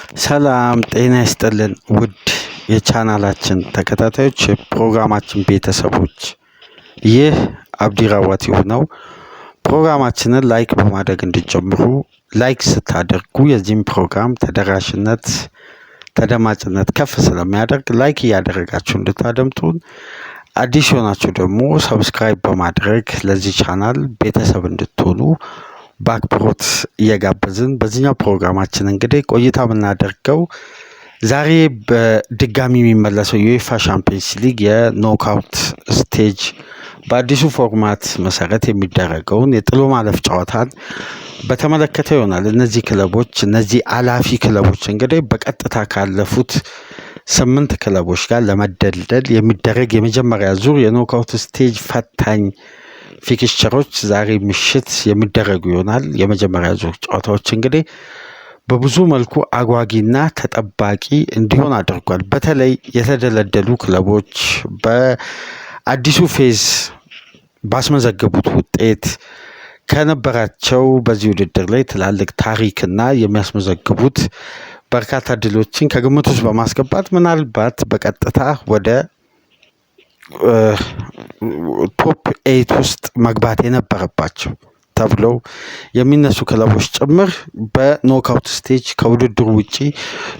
ሰላም ጤና ይስጥልን ውድ የቻናላችን ተከታታዮች ፕሮግራማችን ቤተሰቦች ይህ አብዲራዋት ነው። ፕሮግራማችንን ላይክ በማድረግ እንድትጀምሩ ላይክ ስታደርጉ የዚህን ፕሮግራም ተደማጭነት ከፍ ስለሚያደርግ ላይክ እያደረጋችሁ እንድታደምጡን አዲስ ሆናችሁ ደግሞ ሰብስክራይብ በማድረግ ለዚህ ቻናል ቤተሰብ እንድትሆኑ በአክብሮት እየጋበዝን በዚህኛው ፕሮግራማችን እንግዲህ ቆይታ የምናደርገው ዛሬ በድጋሚ የሚመለሰው የዩኤፋ ቻምፒየንስ ሊግ የኖክአውት ስቴጅ በአዲሱ ፎርማት መሰረት የሚደረገውን የጥሎ ማለፍ ጨዋታን በተመለከተ ይሆናል። እነዚህ አላፊ ክለቦች እንግዲህ በቀጥታ ካለፉት 8 ክለቦች ጋር ለመደልደል የሚደረግ የመጀመሪያ ዙር የኖክአውት ስቴጅ ፈታኝ ፊክስቸሮች ዛሬ ምሽት የሚደረጉ ይሆናል። የመጀመሪያ ዙር ጨዋታዎች እንግዲህ በብዙ መልኩ አጓጊና ተጠባቂ እንዲሆን አድርጓል። በተለይ የተደለደሉ ክለቦች በአዲሱ ፌዝ ባስመዘገቡት ውጤት ከነበራቸው በዚህ ውድድር ላይ ትላልቅ ታሪክና የሚያስመዘግቡት በርካታ ድሎችን ከግምት ውስጥ በማስገባት ምናልባት በቀጥታ ወደ ቶፕ 8 ውስጥ መግባት የነበረባቸው ተብለው የሚነሱ ክለቦች ጭምር በኖክአውት ስቴጅ ከውድድሩ ውጪ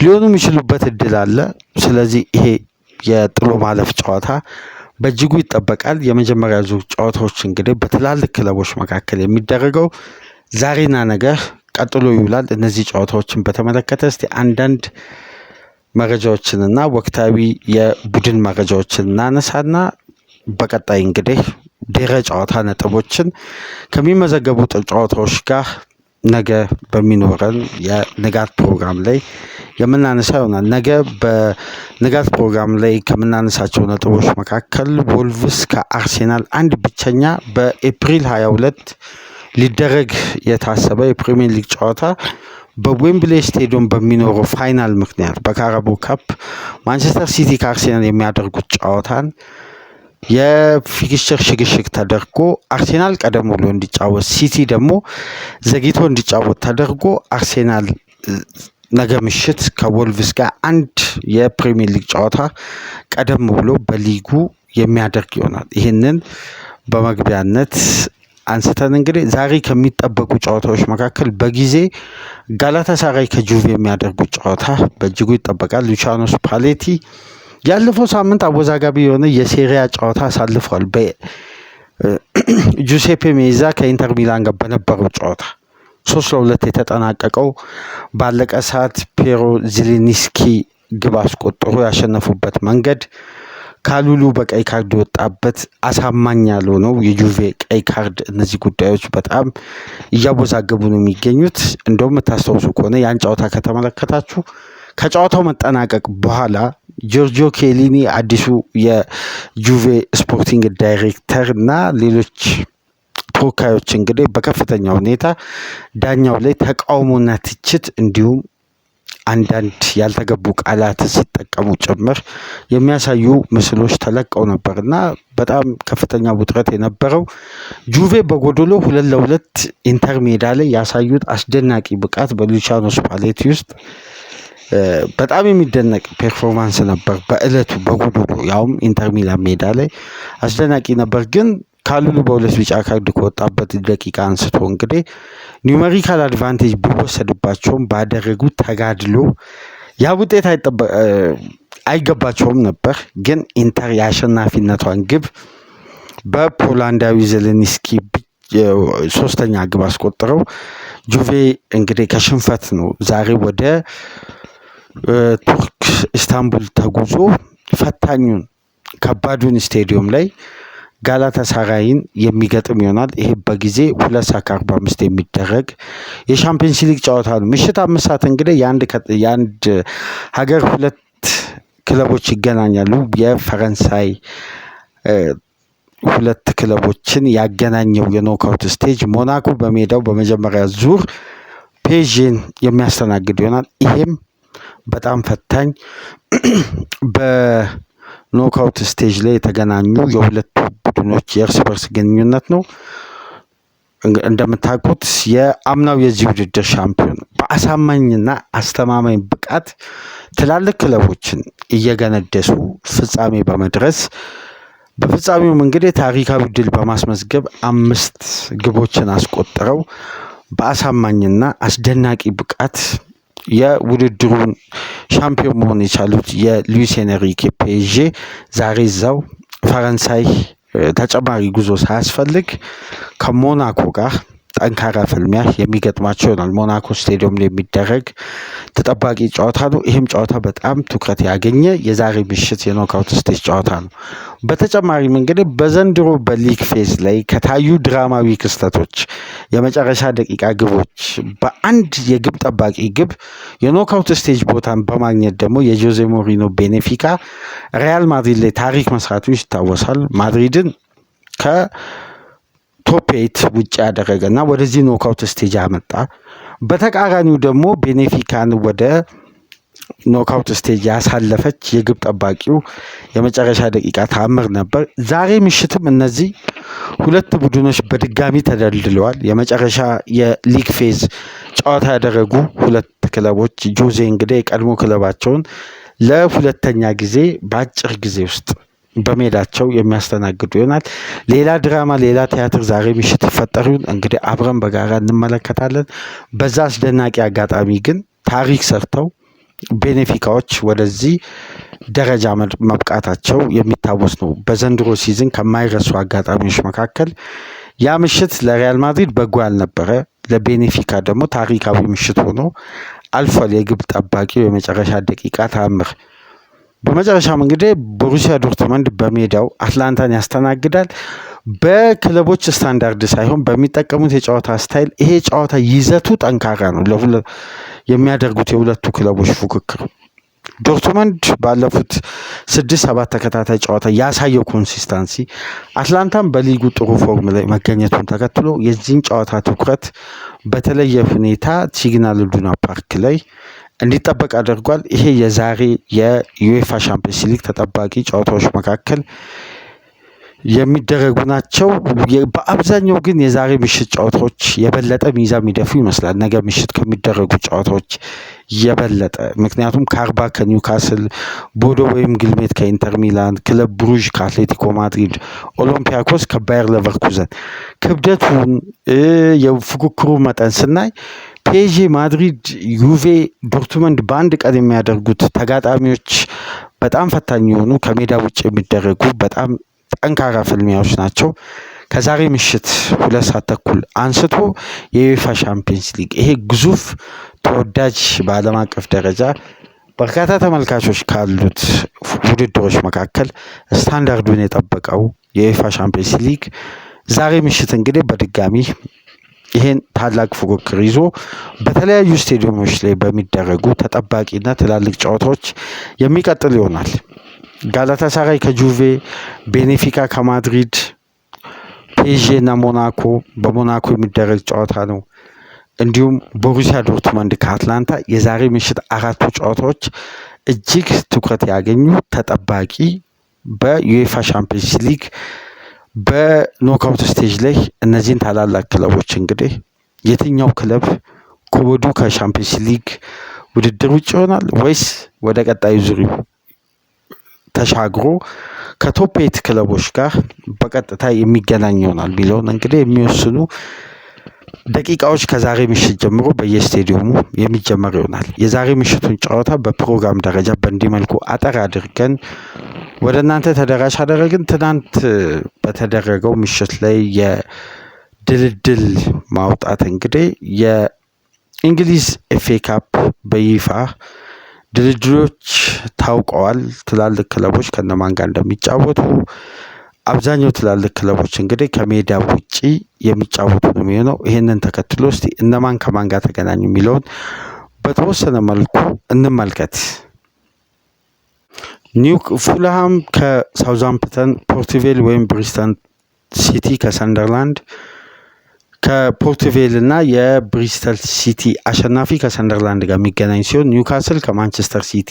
ሊሆኑ የሚችሉበት እድል አለ። ስለዚህ ይሄ የጥሎ ማለፍ ጨዋታ በእጅጉ ይጠበቃል። የመጀመሪያ ዙር ጨዋታዎች እንግዲህ በትላልቅ ክለቦች መካከል የሚደረገው ዛሬና ነገ ቀጥሎ ይውላል። እነዚህ ጨዋታዎችን በተመለከተ እስቲ አንዳንድ መረጃዎችንና ወቅታዊ የቡድን መረጃዎችን እናነሳና በቀጣይ እንግዲህ ድህረ ጨዋታ ነጥቦችን ከሚመዘገቡ ጨዋታዎች ጋር ነገ በሚኖረን የንጋት ፕሮግራም ላይ የምናነሳ ይሆናል። ነገ በንጋት ፕሮግራም ላይ ከምናነሳቸው ነጥቦች መካከል ወልቭስ ከአርሴናል አንድ ብቸኛ በኤፕሪል 22 ሊደረግ የታሰበ የፕሪሚየር ሊግ ጨዋታ በዌምብሌ ስቴዲየም በሚኖረው ፋይናል ምክንያት በካራቦ ካፕ ማንቸስተር ሲቲ ከአርሴናል የሚያደርጉት ጨዋታን የፊክስቸር ሽግሽግ ተደርጎ አርሴናል ቀደም ብሎ እንዲጫወት ሲቲ ደግሞ ዘግይቶ እንዲጫወት ተደርጎ አርሴናል ነገ ምሽት ከወልቭስ ጋር አንድ የፕሪሚየር ሊግ ጨዋታ ቀደም ብሎ በሊጉ የሚያደርግ ይሆናል። ይህንን በመግቢያነት አንስተን እንግዲህ ዛሬ ከሚጠበቁ ጨዋታዎች መካከል በጊዜ ጋላታሳራይ ከጁቬ የሚያደርጉት ጨዋታ በእጅጉ ይጠበቃል። ሉቺያኖ ስፓሌቲ ያለፈው ሳምንት አወዛጋቢ የሆነ የሴሪያ ጨዋታ አሳልፏል። በጁሴፔ ሜዛ ከኢንተር ሚላን ጋር በነበረው ጨዋታ 3-2 የተጠናቀቀው ባለቀ ሰዓት ፔሮ ዚሊንስኪ ግብ አስቆጥሮ ያሸነፉበት መንገድ ካሉሉ በቀይ ካርድ የወጣበት አሳማኝ ያልሆነው የጁቬ ቀይ ካርድ፣ እነዚህ ጉዳዮች በጣም እያወዛገቡ ነው የሚገኙት። እንደውም የምታስታውሱ ከሆነ ያን ጨዋታ ከተመለከታችሁ ከጨዋታው መጠናቀቅ በኋላ ጆርጂዮ ኬሊኒ አዲሱ የጁቬ ስፖርቲንግ ዳይሬክተር እና ሌሎች ተወካዮች እንግዲህ በከፍተኛ ሁኔታ ዳኛው ላይ ተቃውሞና ትችት እንዲሁም አንዳንድ ያልተገቡ ቃላት ሲጠቀሙ ጭምር የሚያሳዩ ምስሎች ተለቀው ነበር እና በጣም ከፍተኛ ውጥረት የነበረው ጁቬ በጎዶሎ 2-2 ኢንተር ሜዳ ላይ ያሳዩት አስደናቂ ብቃት በሉቺያኖ ስፓሌቲ ውስጥ በጣም የሚደነቅ ፐርፎርማንስ ነበር። በእለቱ በጎዶሎ ያውም ኢንተር ሚላን ሜዳ ላይ አስደናቂ ነበር። ግን ካሉሉ በሁለት ቢጫ ካርድ ከወጣበት ደቂቃ አንስቶ እንግዲህ ኒውሜሪካል አድቫንቴጅ ቢወሰድባቸውም ባደረጉት ተጋድሎ ያ ውጤት አይገባቸውም ነበር። ግን ኢንተር የአሸናፊነቷን ግብ በፖላንዳዊ ዜሌንስኪ ሶስተኛ ግብ አስቆጥረው ጁቬ እንግዲህ ከሽንፈት ነው ዛሬ ወደ ቱርክ ኢስታንቡል ተጉዞ ፈታኙን ከባዱን ስቴዲየም ላይ ጋላታሳራይን የሚገጥም ይሆናል። ይሄ በጊዜ 2:45 የሚደረግ የቻምፒየንስ ሊግ ጨዋታ ነው። ምሽት 5 ሰዓት እንግዲህ የአንድ ሀገር ሁለት ክለቦች ይገናኛሉ። የፈረንሳይ ሁለት ክለቦችን ያገናኘው የኖክአውት ስቴጅ ሞናኮ በሜዳው በመጀመሪያ ዙር ፔዥን የሚያስተናግድ ይሆናል። ይሄም በጣም ፈታኝ በኖክአውት ስቴጅ ላይ የተገናኙ የሁለቱ ቡድኖች የእርስ በርስ ግንኙነት ነው። እንደምታውቁት የአምናው የዚህ ውድድር ሻምፒዮን በአሳማኝና አስተማማኝ ብቃት ትላልቅ ክለቦችን እየገነደሱ ፍጻሜ በመድረስ በፍጻሜው እንግዲህ ታሪካዊ ድል በማስመዝገብ 5 ግቦችን አስቆጥረው በአሳማኝና አስደናቂ ብቃት የውድድሩን ሻምፒዮን መሆን የቻሉት የሉዊስ ኤንሪኬ ፒኤስጂ ዛሬ እዛው ፈረንሳይ ተጨማሪ ጉዞ ሳያስፈልግ ከሞናኮ ጋር ጠንካራ ፍልሚያ የሚገጥማቸው ይሆናል። ሞናኮ ስቴዲየም ላይ የሚደረግ ተጠባቂ ጨዋታ ነው። ይህም ጨዋታ በጣም ትኩረት ያገኘ የዛሬ ምሽት የኖክአውት ስቴጅ ጨዋታ ነው። በተጨማሪም እንግዲህ በዘንድሮ በሊግ ፌዝ ላይ ከታዩ ድራማዊ ክስተቶች የመጨረሻ ደቂቃ ግቦች በአንድ የግብ ጠባቂ ግብ የኖክአውት ስቴጅ ቦታን በማግኘት ደግሞ የጆዜ ሞሪኖ ቤኔፊካ ሪያል ማድሪድ ላይ ታሪክ መስራቱ ይታወሳል። ማድሪድን ቶፕ 8 ውጭ ያደረገና ወደዚህ ኖክአውት ስቴጅ ያመጣ። በተቃራኒው ደግሞ ቤኔፊካን ወደ ኖክአውት ስቴጅ ያሳለፈች የግብ ጠባቂው የመጨረሻ ደቂቃ ታምር ነበር። ዛሬ ምሽትም እነዚህ ሁለት ቡድኖች በድጋሚ ተደልድለዋል። የመጨረሻ የሊግ ፌዝ ጨዋታ ያደረጉ ሁለት ክለቦች ጆዜ እንግዲህ የቀድሞ ክለባቸውን ለሁለተኛ ጊዜ በአጭር ጊዜ ውስጥ በሜዳቸው የሚያስተናግዱ ይሆናል። ሌላ ድራማ ሌላ ቲያትር ዛሬ ምሽት ይፈጠር ይሆን እንግዲህ አብረን በጋራ እንመለከታለን። በዛ አስደናቂ አጋጣሚ ግን ታሪክ ሰርተው ቤኔፊካዎች ወደዚህ ደረጃ መብቃታቸው የሚታወስ ነው። በዘንድሮ ሲዝን ከማይረሱ አጋጣሚዎች መካከል ያ ምሽት ለሪያል ማድሪድ በጎ ያልነበረ፣ ለቤኔፊካ ደግሞ ታሪካዊ ምሽት ሆኖ አልፏል። የግብ ጠባቂው የመጨረሻ ደቂቃ ተአምር። በመጨረሻም እንግዲህ ቦሩሲያ ዶርትመንድ በሜዳው አትላንታን ያስተናግዳል። በክለቦች ስታንዳርድ ሳይሆን በሚጠቀሙት የጨዋታ ስታይል ይሄ ጨዋታ ይዘቱ ጠንካራ ነው። የሚያደርጉት የሁለቱ ክለቦች ፉክክር ዶርትመንድ ባለፉት 6-7 ተከታታይ ጨዋታ ያሳየው ኮንሲስታንሲ አትላንታም በሊጉ ጥሩ ፎርም ላይ መገኘቱን ተከትሎ የዚህን ጨዋታ ትኩረት በተለየ ሁኔታ ሲግናል ኢዱና ፓርክ ላይ እንዲጠበቅ አድርጓል። ይሄ የዛሬ የዩኤፋ ሻምፒዮንስ ሊግ ተጠባቂ ጨዋታዎች መካከል የሚደረጉ ናቸው። በአብዛኛው ግን የዛሬ ምሽት ጨዋታዎች የበለጠ ሚዛን የሚደፉ ይመስላል ነገ ምሽት ከሚደረጉ ጨዋታዎች የበለጠ። ምክንያቱም ካርባ ከኒውካስል፣ ቦዶ ወይም ግልሜት ከኢንተር ሚላን፣ ክለብ ብሩዥ ከአትሌቲኮ ማድሪድ፣ ኦሎምፒያኮስ ከባየር ሌቨርኩዘን ክብደቱን የፉክክሩ መጠን ስናይ ፒኤስጂ፣ ማድሪድ፣ ዩቬ፣ ዶርትመንድ በአንድ ቀን የሚያደርጉት ተጋጣሚዎች በጣም ፈታኝ የሆኑ ከሜዳ ውጭ የሚደረጉ በጣም ጠንካራ ፍልሚያዎች ናቸው። ከዛሬ ምሽት 2 ሰዓት ተኩል አንስቶ የዩኤፋ ሻምፒዮንስ ሊግ ይሄ ግዙፍ ተወዳጅ በዓለም አቀፍ ደረጃ በርካታ ተመልካቾች ካሉት ውድድሮች መካከል ስታንዳርዱን የጠበቀው የዩኤፋ ሻምፒዮንስ ሊግ ዛሬ ምሽት እንግዲህ በድጋሚ ይሄን ታላቅ ፉክክር ይዞ በተለያዩ ስቴዲየሞች ላይ በሚደረጉ ተጠባቂና ትላልቅ ጨዋታዎች የሚቀጥል ይሆናል። ጋላታሳራይ ከጁቬ፣ ቤኔፊካ ከማድሪድ፣ ፒኤስጂ እና ሞናኮ በሞናኮ የሚደረግ ጨዋታ ነው። እንዲሁም ቦሩሲያ ዶርትመንድ ከአትላንታ የዛሬ ምሽት 4ቱ ጨዋታዎች እጅግ ትኩረት ያገኙ ተጠባቂ በዩኤፋ ሻምፒዮንስ ሊግ በኖክአውት ስቴጅ ላይ እነዚህን ታላላቅ ክለቦች እንግዲህ የትኛው ክለብ ከወዱ ከሻምፒዮንስ ሊግ ውድድር ውጭ ይሆናል ወይስ ወደ ቀጣዩ ዙር ተሻግሮ ከቶፕ 8 ክለቦች ጋር በቀጥታ የሚገናኝ ይሆናል ቢለውን እንግዲህ የሚወስኑ ደቂቃዎች ከዛሬ ምሽት ጀምሮ በየስቴዲየሙ የሚጀመር ይሆናል። የዛሬ ምሽቱን ጨዋታ በፕሮግራም ደረጃ በእንዲህ መልኩ አጠር አድርገን ወደ እናንተ ተደራሽ አደረግን። ትናንት በተደረገው ምሽት ላይ የድልድል ማውጣት እንግዲህ የእንግሊዝ ኤፍኤ ካፕ በይፋ ድልድሎች ታውቀዋል። ትላልቅ ክለቦች ከነማን ጋር እንደሚጫወቱ አብዛኛው ትላልቅ ክለቦች እንግዲህ ከሜዳ ውጪ የሚጫወቱ ነው የሚሆነው። ይህንን ተከትሎ እስቲ እነማን ከማን ጋር ተገናኙ የሚለውን በተወሰነ መልኩ እንመልከት። ፉልሃም ከሳውዛምፕተን፣ ፖርትቬል ወይም ብሪስተን ሲቲ ከሰንደርላንድ፣ ከፖርትቬል እና የብሪስተል ሲቲ አሸናፊ ከሰንደርላንድ ጋር የሚገናኝ ሲሆን ኒውካስል ከማንቸስተር ሲቲ፣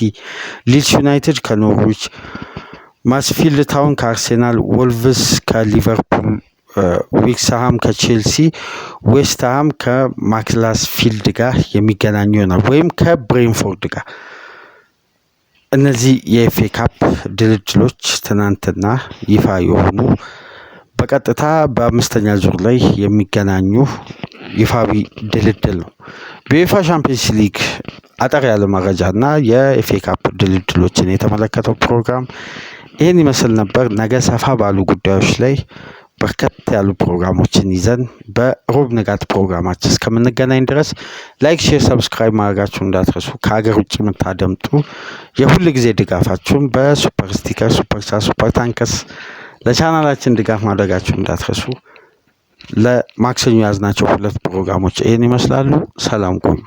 ሊድስ ዩናይትድ ከኖርዊች፣ ማስፊልድ ታውን ከአርሴናል፣ ወልቭስ ከሊቨርፑል፣ ዊክስሃም ከቼልሲ፣ ዌስትሃም ከማክላስፊልድ ጋር የሚገናኙ ይሆናል ወይም ከብሬንፎርድ ጋር። እነዚህ የኤፍኤ ካፕ ድልድሎች ትናንትና ይፋ የሆኑ በቀጥታ በአምስተኛ ዙር ላይ የሚገናኙ ይፋዊ ድልድል ነው። በዩኤፋ ቻምፒየንስ ሊግ አጠር ያለ መረጃና የኤፍኤ ካፕ ድልድሎችን የተመለከተው ፕሮግራም ይህን ይመስል ነበር። ነገ ሰፋ ባሉ ጉዳዮች ላይ በርከት ያሉ ፕሮግራሞችን ይዘን በሮብ ንጋት ፕሮግራማችን እስከምንገናኝ ድረስ ላይክ፣ ሼር፣ ሰብስክራይብ ማድረጋችሁን እንዳትረሱ። ከሀገር ውጭ የምታደምጡ የሁል ጊዜ ድጋፋችሁን በሱፐር ስቲከር፣ ሱፐር ቻት፣ ሱፐር ታንከስ ለቻናላችን ድጋፍ ማድረጋችሁን እንዳትረሱ። ለማክሰኞ ያዝናቸው 2 ፕሮግራሞች ይህን ይመስላሉ። ሰላም ቆዩ።